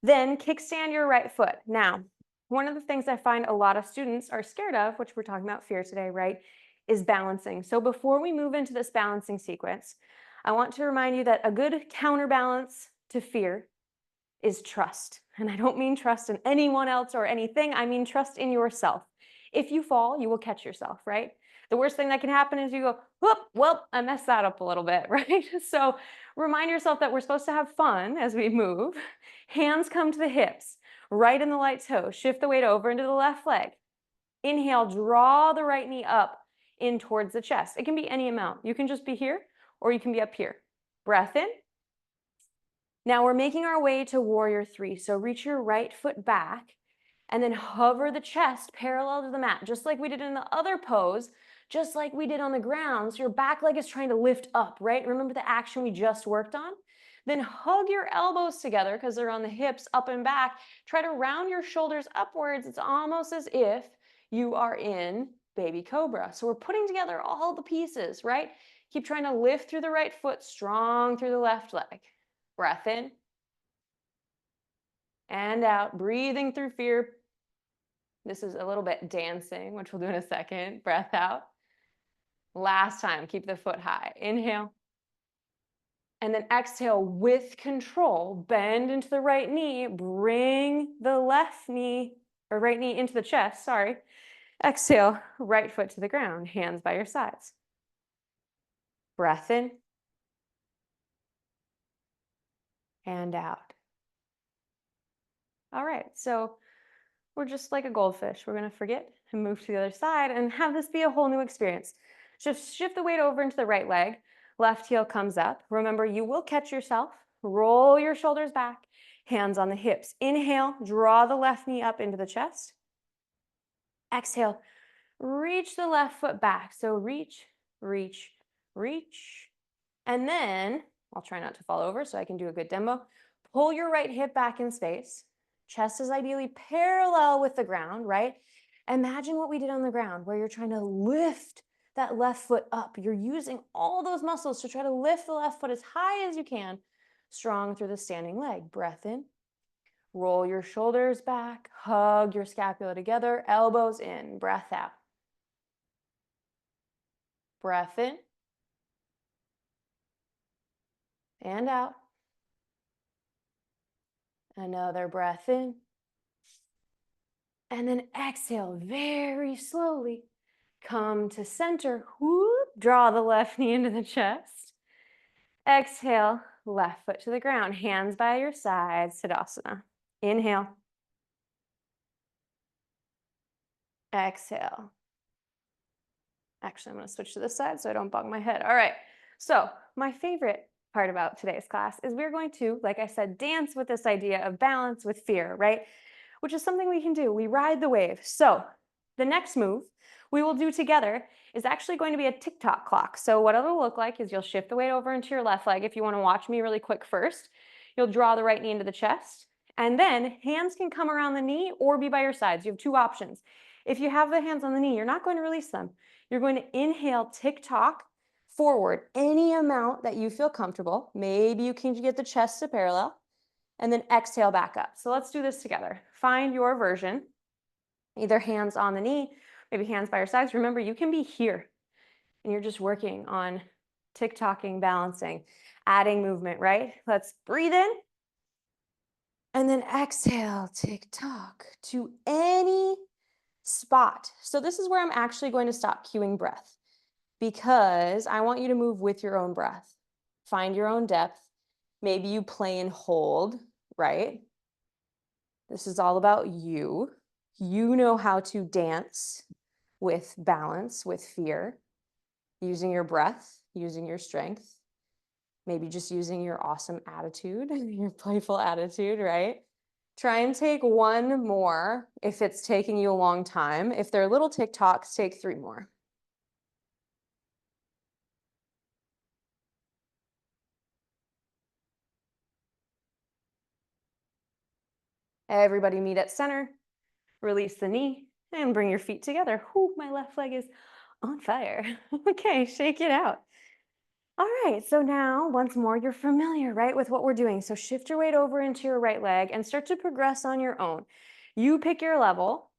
Then kickstand your right foot. Now, one of the things I find a lot of students are scared of, which we're talking about fear today, right, is balancing. So before we move into this balancing sequence, I want to remind you that a good counterbalance to fear is trust. And I don't mean trust in anyone else or anything. I mean trust in yourself. If you fall, you will catch yourself, right? The worst thing that can happen is you go, whoop, well, I messed that up a little bit, right? So remind yourself that we're supposed to have fun as we move. Hands come to the hips, right in the light toe. Shift the weight over into the left leg. Inhale, draw the right knee up in towards the chest. It can be any amount. You can just be here or you can be up here. Breath in. Now we're making our way to warrior three. So reach your right foot back and then hover the chest parallel to the mat, just like we did in the other pose, just like we did on the ground. So your back leg is trying to lift up, right? Remember the action we just worked on? Then hug your elbows together because they're on the hips, up and back. Try to round your shoulders upwards. It's almost as if you are in baby cobra. So we're putting together all the pieces, right? Keep trying to lift through the right foot, strong through the left leg. Breath in and out, breathing through fear. This is a little bit dancing, which we'll do in a second. Breath out. Last time, keep the foot high. Inhale. And then exhale with control. Bend into the right knee. Bring the left knee, or right knee into the chest, sorry. Exhale, right foot to the ground, hands by your sides. Breath in. And out. All right, so we're just like a goldfish. We're going to forget and move to the other side and have this be a whole new experience. Just shift the weight over into the right leg. Left heel comes up. Remember, you will catch yourself. Roll your shoulders back. Hands on the hips. Inhale, draw the left knee up into the chest. Exhale, reach the left foot back. So reach, reach, reach. And then, I'll try not to fall over so I can do a good demo. Pull your right hip back in space. Chest is ideally parallel with the ground, right? Imagine what we did on the ground where you're trying to lift that left foot up. You're using all those muscles to try to lift the left foot as high as you can, strong through the standing leg. Breath in. Roll your shoulders back. Hug your scapula together. Elbows in. Breath out. Breath in. And out. Another breath in. And then exhale very slowly. Come to center. Whoop, draw the left knee into the chest. Exhale, left foot to the ground. Hands by your sides, Tadasana. Inhale. Exhale. Actually, I'm going to switch to this side so I don't bug my head. All right. So my favorite part about today's class is we're going to, like I said, dance with this idea of balance with fear, right? Which is something we can do. We ride the wave. So the next move we will do together is actually going to be a tick-tock clock. So what it'll look like is you'll shift the weight over into your left leg. If you want to watch me really quick first, you'll draw the right knee into the chest. And then hands can come around the knee or be by your sides. You have two options. If you have the hands on the knee, you're not going to release them. You're going to inhale, tick-tock forward any amount that you feel comfortable. Maybe you can get the chest to parallel. And then exhale back up. So let's do this together. Find your version, either hands on the knee, maybe hands by your sides. Remember, you can be here and you're just working on tick-tocking, balancing, adding movement, right? Let's breathe in and then exhale, tick-tock to any spot. So this is where I'm actually going to stop cueing breath because I want you to move with your own breath. Find your own depth. Maybe you play and hold, right? This is all about you. You know how to dance with balance, with fear, using your breath, using your strength, maybe just using your awesome attitude, your playful attitude, right? Try and take one more if it's taking you a long time. If they're little tick-tocks, take 3 more. Everybody meet at center, release the knee, and bring your feet together. Whew, my left leg is on fire. Okay, shake it out. All right, so now once more, you're familiar, right, with what we're doing. So shift your weight over into your right leg and start to progress on your own. You pick your level.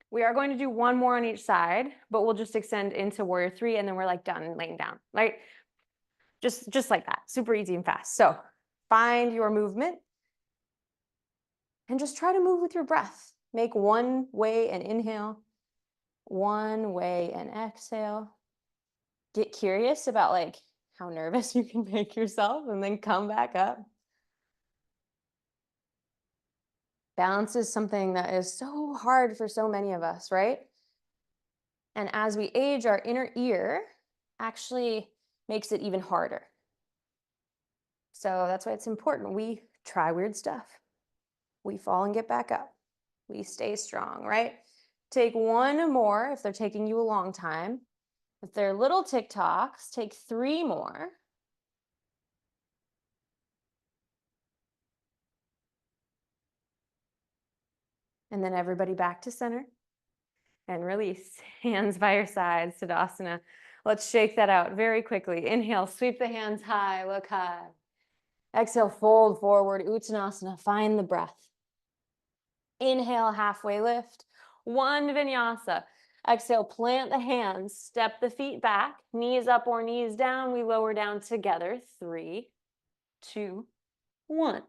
We are going to do one more on each side, but we'll just extend into warrior three and then we're like done and laying down, right? Just like that, super easy and fast. So find your movement and just try to move with your breath. Make one way and inhale, one way and exhale. Get curious about like how nervous you can make yourself and then come back up. Balance is something that is so hard for so many of us, right? And as we age, our inner ear actually makes it even harder. So that's why it's important. We try weird stuff. We fall and get back up. We stay strong, right? Take one more if they're taking you a long time. If they're little TikToks, take three more. And then everybody back to center and release. Hands by your sides, Tadasana. Let's shake that out very quickly. Inhale, sweep the hands high, look high. Exhale, fold forward, Uttanasana, find the breath. Inhale, halfway lift. One vinyasa. Exhale, plant the hands, step the feet back, knees up or knees down. We lower down together. 3, 2, 1.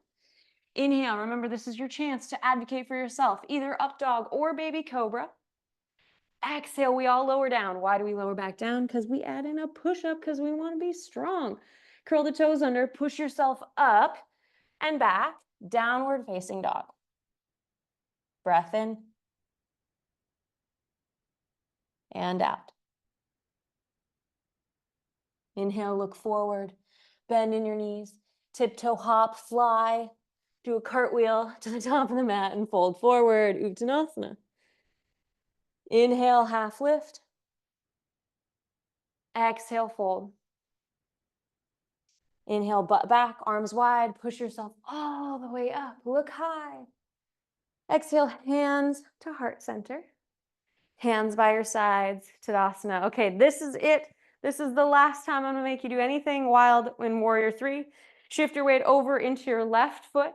Inhale, remember this is your chance to advocate for yourself, either up dog or baby cobra. Exhale, we all lower down. Why do we lower back down? Because we add in a push-up because we want to be strong. Curl the toes under, push yourself up and back, downward facing dog. Breath in and out. Inhale, look forward, bend in your knees, tiptoe hop, fly, do a cartwheel to the top of the mat and fold forward, Uttanasana. Inhale, half lift. Exhale, fold. Inhale, butt back, arms wide, push yourself all the way up, look high. Exhale, hands to heart center. Hands by your sides, Tadasana. Okay, this is it. This is the last time I'm gonna make you do anything wild in warrior three. Shift your weight over into your left foot.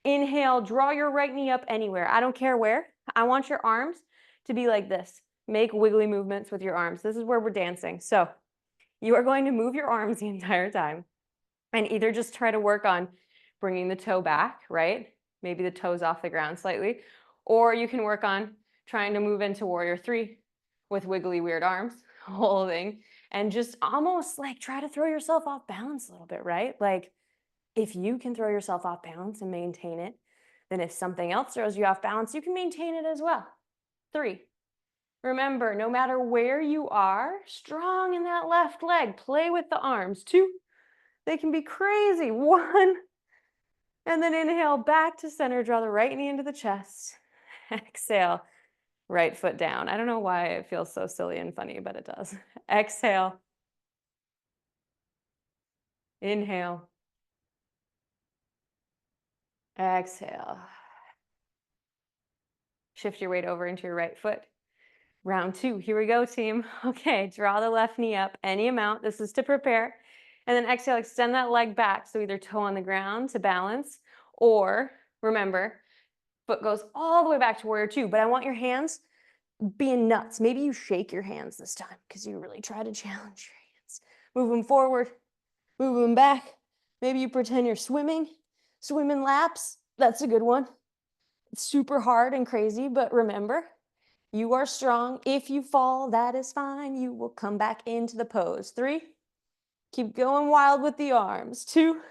Inhale, draw your right knee up anywhere. I don't care where. I want your arms to be like this. Make wiggly movements with your arms. This is where we're dancing. So you are going to move your arms the entire time and either just try to work on bringing the toe back, right? Maybe the toes off the ground slightly, or you can work on trying to move into warrior three with wiggly weird arms, holding, and just almost like try to throw yourself off balance a little bit, right? Like if you can throw yourself off balance and maintain it, then if something else throws you off balance, you can maintain it as well. 3, remember, no matter where you are, strong in that left leg, play with the arms. 2, they can be crazy. 1, and then inhale back to center, draw the right knee into the chest. Exhale, right foot down. I don't know why it feels so silly and funny, but it does. Exhale. Inhale. Exhale. Shift your weight over into your right foot. Round 2, here we go, team. Okay, draw the left knee up any amount. This is to prepare. And then exhale, extend that leg back. So either toe on the ground to balance, or remember, foot goes all the way back to warrior 2, but I want your hands being nuts. Maybe you shake your hands this time because you really try to challenge your hands. Move them forward, move them back. Maybe you pretend you're swimming laps. That's a good one. It's super hard and crazy, but remember, you are strong. If you fall, that is fine. You will come back into the pose. 3, keep going wild with the arms. 2,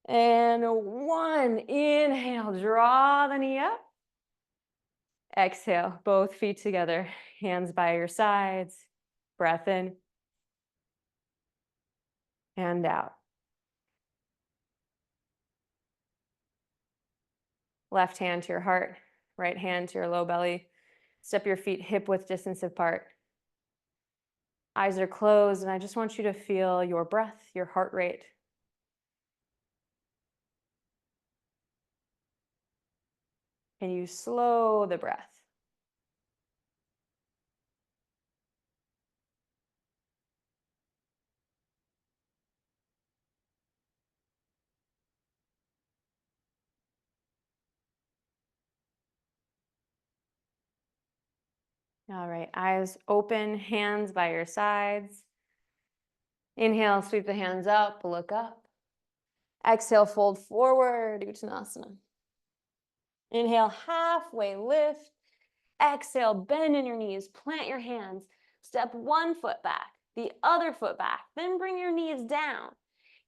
and 1. Inhale, draw the knee up. Exhale, both feet together, hands by your sides. Breath in and out. Left hand to your heart, right hand to your low belly. Step your feet hip width distance apart. Eyes are closed, and I just want you to feel your breath, your heart rate. Can you slow the breath? All right, eyes open, hands by your sides. Inhale, sweep the hands up, look up. Exhale, fold forward, Uttanasana. Inhale, halfway lift. Exhale, bend in your knees, plant your hands, step one foot back, the other foot back, then bring your knees down.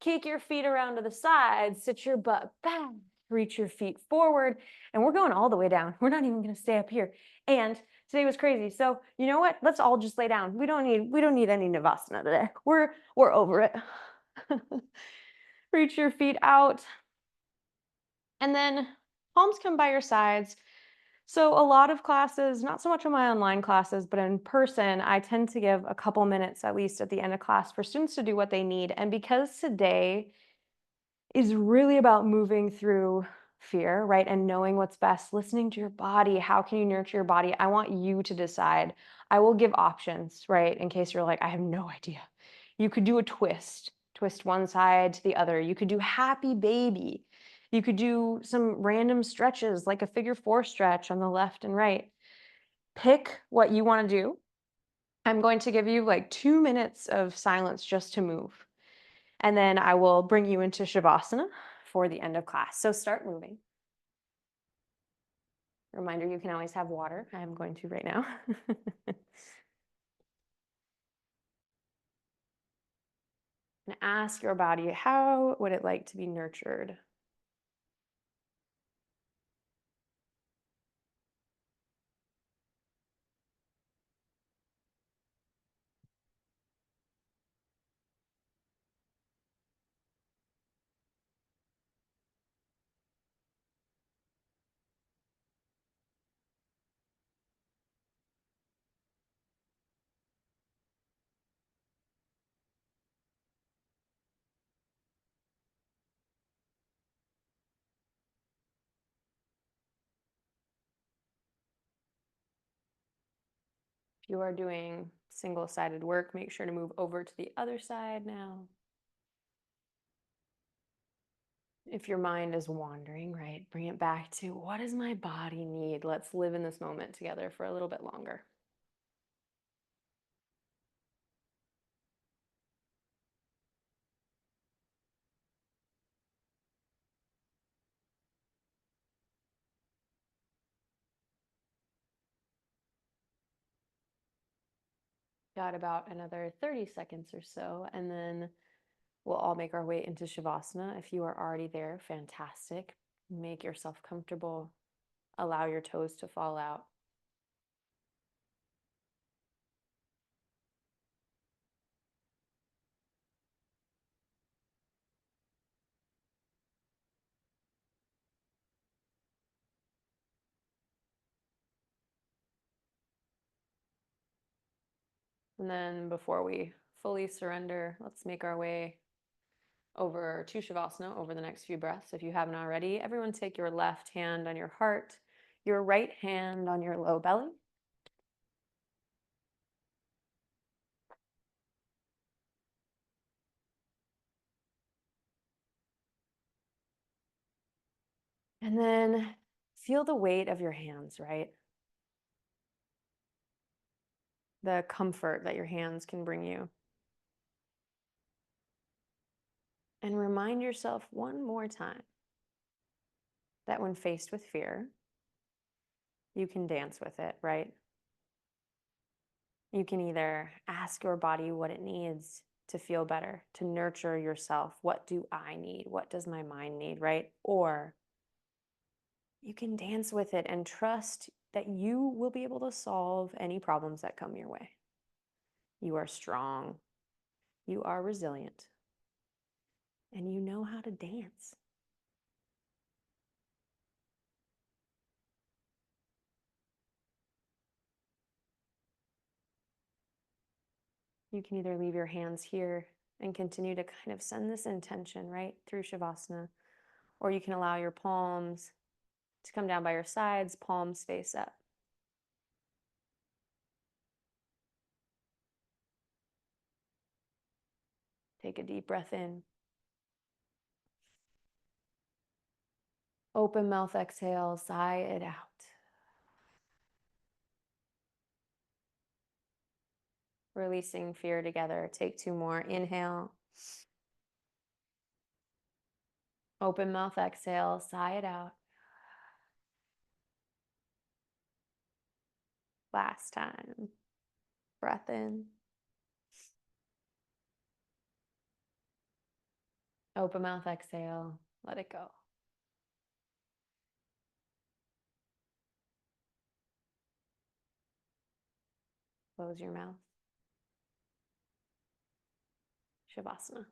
Kick your feet around to the side, sit your butt back, reach your feet forward, and we're going all the way down. We're not even gonna stay up here. And today was crazy. So you know what? Let's all just lay down. We don't need any Navasana today. We're over it. Reach your feet out. And then palms come by your sides. So a lot of classes, not so much in my online classes, but in person, I tend to give a couple minutes at least at the end of class for students to do what they need. And because today is really about moving through fear, right? And knowing what's best, listening to your body. How can you nurture your body? I want you to decide. I will give options, right? In case you're like, I have no idea. You could do a twist one side to the other. You could do happy baby. You could do some random stretches like a figure four stretch on the left and right. Pick what you want to do. I'm going to give you like 2 minutes of silence just to move. And then I will bring you into Shavasana for the end of class. So start moving. Reminder, you can always have water. I am going to right now. And ask your body, how would it like to be nurtured? If you are doing single-sided work, make sure to move over to the other side now. If your mind is wandering, right, bring it back to what does my body need? Let's live in this moment together for a little bit longer. Got about another 30 seconds or so, and then we'll all make our way into Shavasana. If you are already there, fantastic. Make yourself comfortable. Allow your toes to fall out. And then before we fully surrender, let's make our way over to Shavasana over the next few breaths. If you haven't already, everyone take your left hand on your heart, your right hand on your low belly. And then feel the weight of your hands, right? The comfort that your hands can bring you. And remind yourself one more time that when faced with fear, you can dance with it, right? You can either ask your body what it needs to feel better, to nurture yourself. What do I need? What does my mind need, right? Or you can dance with it and trust that you will be able to solve any problems that come your way. You are strong. You are resilient. And you know how to dance. You can either leave your hands here and continue to kind of send this intention right through Shavasana, or you can allow your palms to come down by your sides, palms face up. Take a deep breath in. Open mouth exhale, sigh it out. releasing fear together. Take 2 more. Inhale. Open mouth, exhale, sigh it out. Last time. Breath in. Open mouth, exhale, let it go. Close your mouth. Shavasana.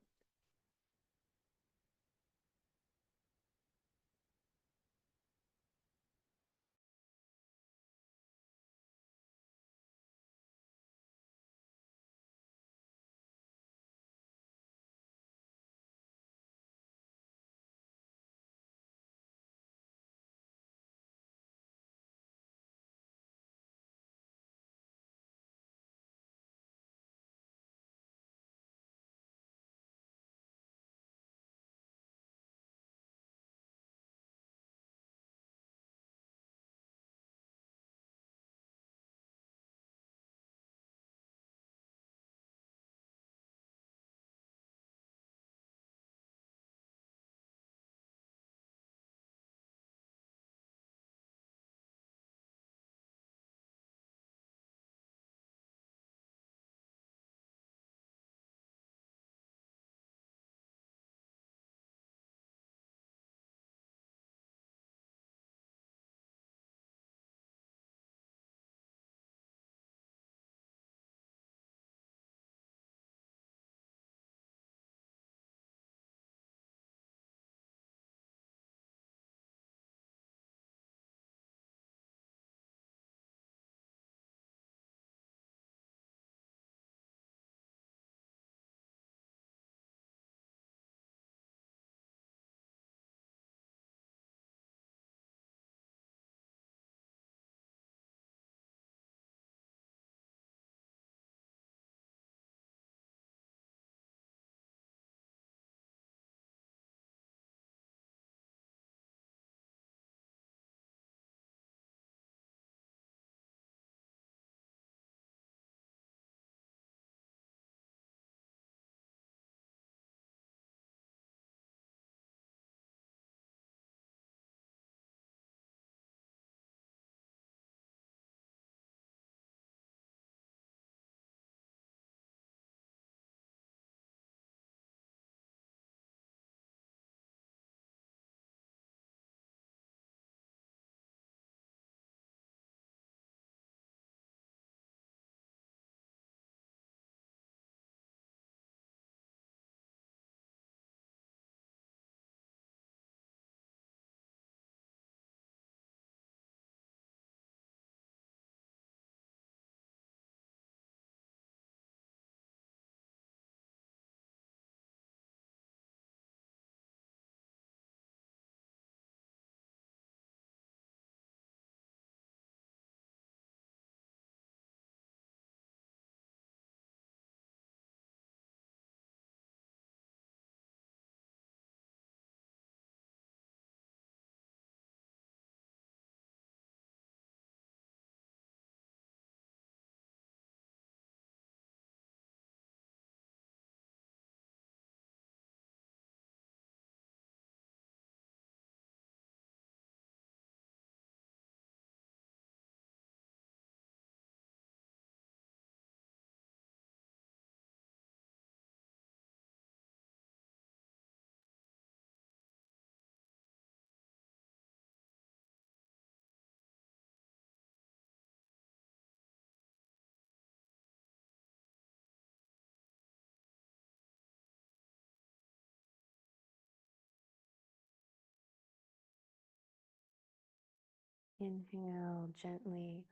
Inhale gently.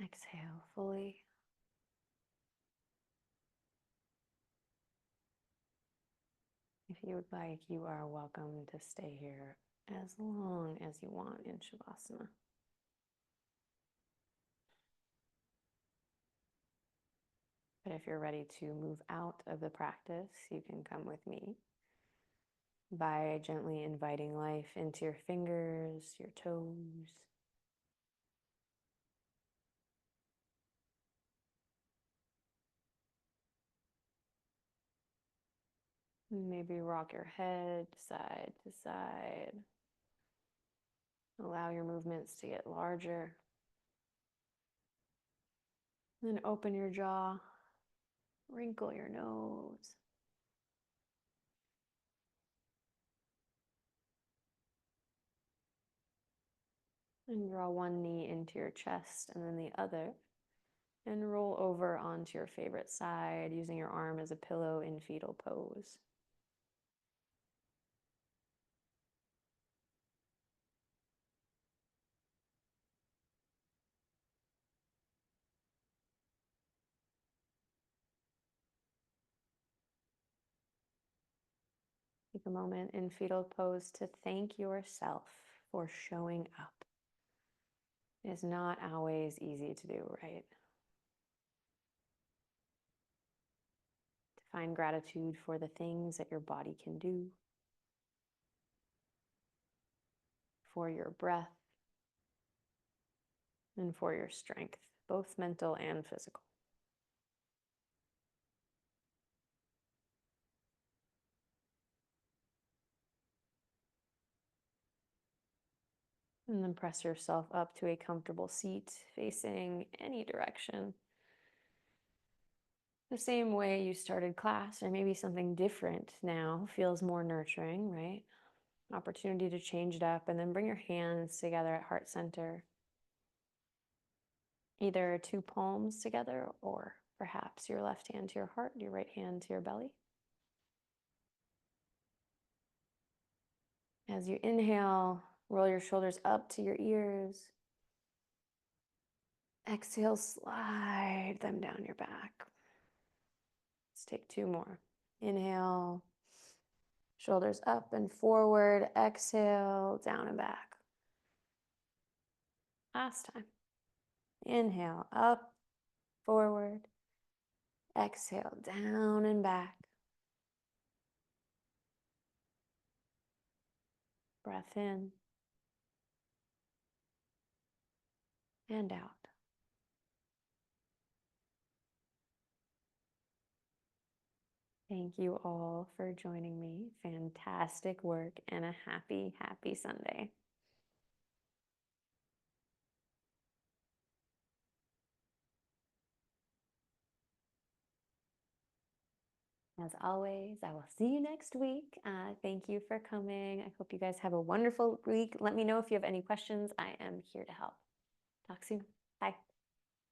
Exhale fully. If you would like, you are welcome to stay here as long as you want in Shavasana. But if you're ready to move out of the practice, you can come with me by gently inviting life into your fingers, your toes, Maybe rock your head side to side. Allow your movements to get larger. Then open your jaw, wrinkle your nose. And draw one knee into your chest and then the other. And roll over onto your favorite side, using your arm as a pillow in fetal pose. Take a moment in fetal pose to thank yourself for showing up. It is not always easy to do, right? To find gratitude for the things that your body can do, for your breath, and for your strength, both mental and physical. And then press yourself up to a comfortable seat facing any direction. The same way you started class, or maybe something different now feels more nurturing, right? Opportunity to change it up, and then bring your hands together at heart center. Either two palms together, or perhaps your left hand to your heart, your right hand to your belly. As you inhale, roll your shoulders up to your ears. Exhale, slide them down your back. Let's take two more. Inhale, shoulders up and forward. Exhale, down and back. Last time. Inhale, up, forward. Exhale, down and back. Breath in and out. Thank you all for joining me. Fantastic work and a happy, happy Sunday. As always, I will see you next week. Thank you for coming. I hope you guys have a wonderful week. Let me know if you have any questions. I am here to help. Talk soon. Bye.